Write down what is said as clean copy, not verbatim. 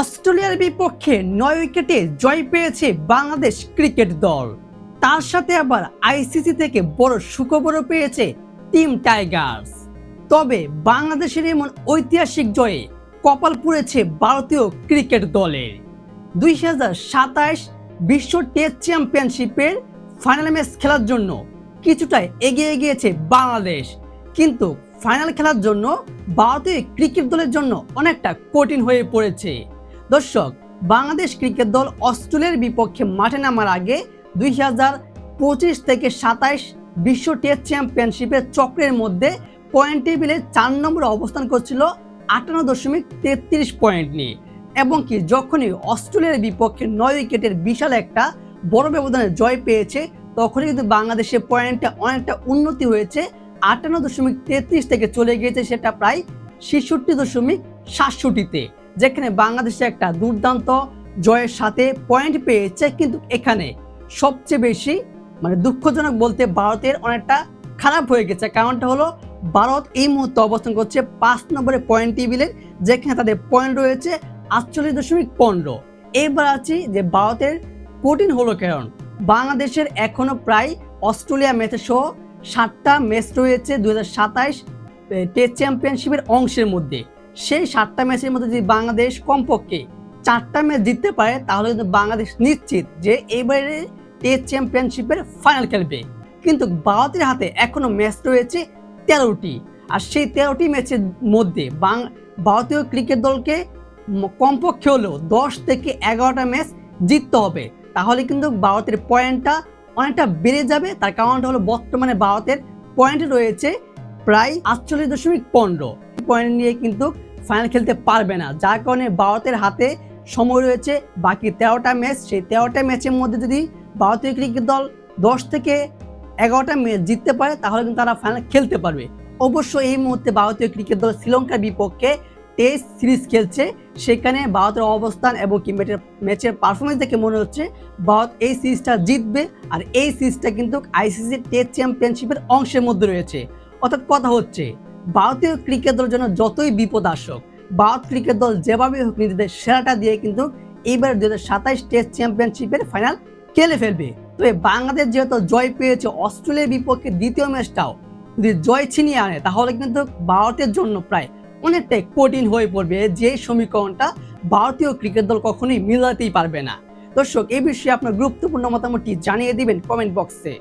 অস্ট্রেলিয়ার বিপক্ষে 9 উইকেটে জয় পেয়েছে বাংলাদেশ ক্রিকেট দল। তার সাথে আবার আইসিসি থেকে বড় সুখবরও পেয়েছে টিম টাইগার্স। তবে বাংলাদেশের এমন ঐতিহাসিক জয়ে কপাল পুড়েছে ভারতীয় ক্রিকেট দলের। 2027 বিশ্ব টেস্ট চ্যাম্পিয়নশিপের ফাইনাল ম্যাচ খেলার জন্য কিছুটা এগিয়ে গিয়েছে বাংলাদেশ, কিন্তু ফাইনাল খেলার জন্য ভারতীয় ক্রিকেট দলের জন্য অনেকটা কঠিন হয়ে পড়েছে। দর্শক, বাংলাদেশ ক্রিকেট দল অস্ট্রেলিয়ার বিপক্ষে মাঠে নামার আগে 2025 থেকে 27 বিশ্ব টেস্ট চ্যাম্পিয়নশিপের চক্রের মধ্যে পয়েন্ট টেবিলে 4 নম্বরে অবস্থান করছিল 58.33 পয়েন্ট নিয়ে, এবং কি যখনই অস্ট্রেলিয়ার বিপক্ষে 9 উইকেটের বিশাল একটা বড় ব্যবধানে জয় পেয়েছে, তখনই কিন্তু বাংলাদেশের পয়েন্টটা অনেকটা উন্নতি হয়েছে। 58.33 থেকে চলে গিয়েছে সেটা প্রায় 66.67-তে, যেখানে বাংলাদেশে একটা দুর্দান্ত জয়ের সাথে পয়েন্ট পেয়েছে। কিন্তু এখানে সবচেয়ে বেশি দুঃখজনক বলতে ভারতের অনেকটা খারাপ হয়ে গেছে। কারণটা হলো ভারত এই মুহূর্তে অবস্থান করছে 5 নম্বরে পয়েন্ট টেবিলের, যেখানে তাদের পয়েন্ট রয়েছে 48.15। এবার আছি যে ভারতের কঠিন হলো কারণ বাংলাদেশের এখনো প্রায় অস্ট্রেলিয়া ম্যাচে সহ 7টা ম্যাচ রয়েছে 2027 টেস্ট চ্যাম্পিয়নশিপের অংশের মধ্যে। সেই 7টা ম্যাচের মধ্যে যদি বাংলাদেশ কমপক্ষে 4টা ম্যাচ জিততে পারে, তাহলে কিন্তু বাংলাদেশ নিশ্চিত যে এইবারে টেস্ট চ্যাম্পিয়নশিপের ফাইনাল খেলবে। কিন্তু ভারতের হাতে এখনো ম্যাচ রয়েছে 13টি, আর সেই 13টি ম্যাচের মধ্যে ভারতীয় ক্রিকেট দলকে কমপক্ষে হলেও 10 থেকে 11টা ম্যাচ জিততে হবে, তাহলে কিন্তু ভারতের পয়েন্টটা অনেকটা বেড়ে যাবে। তার কারণটা হলো বর্তমানে ভারতের পয়েন্ট রয়েছে প্রায় 48.15 পয়েন্ট নিয়ে কিন্তু ফাইনাল খেলতে পারবে না, যার কারণে ভারতের হাতে সময় রয়েছে বাকি 13টা ম্যাচ। সেই 13টা ম্যাচের মধ্যে যদি ভারতীয় ক্রিকেট দল 10 থেকে 11টা ম্যাচ জিততে পারে, তাহলে কিন্তু তারা ফাইনাল খেলতে পারবে। অবশ্য এই মুহূর্তে ভারতীয় ক্রিকেট দল শ্রীলঙ্কার বিপক্ষে টেস্ট সিরিজ খেলছে, সেখানে ভারতের অবস্থান এবং ম্যাচের পারফরমেন্স দেখে মনে হচ্ছে ভারত এই সিরিজটা জিতবে। আর এই সিরিজটা কিন্তু আইসিসি টেস্ট চ্যাম্পিয়নশিপের অংশের মধ্যে রয়েছে। অর্থাৎ কথা হচ্ছে, ভারতীয় ক্রিকেট দলের জন্য যতই বিপদ আসুক, ভারত ক্রিকেট দল যেভাবে হোক নিজেদের সেরাটা দিয়ে কিন্তু এইবার 2027 টেস্ট চ্যাম্পিয়নশিপের ফাইনাল খেলে ফেলবে। তবে বাংলাদেশ যেহেতু জয় পেয়েছে অস্ট্রেলিয়ার বিপক্ষে দ্বিতীয় ম্যাচটাও যদি জয় ছিনিয়ে আনে, তাহলে কিন্তু ভারতের জন্য প্রায় অনেকটাই কঠিন হয়ে পড়বে, যে সমীকরণটা ভারতীয় ক্রিকেট দল কখনোই মিলাতেই পারবে না। দর্শক, এই বিষয়ে আপনার গুরুত্বপূর্ণ মতামতটি জানিয়ে দিবেন কমেন্ট বক্সে।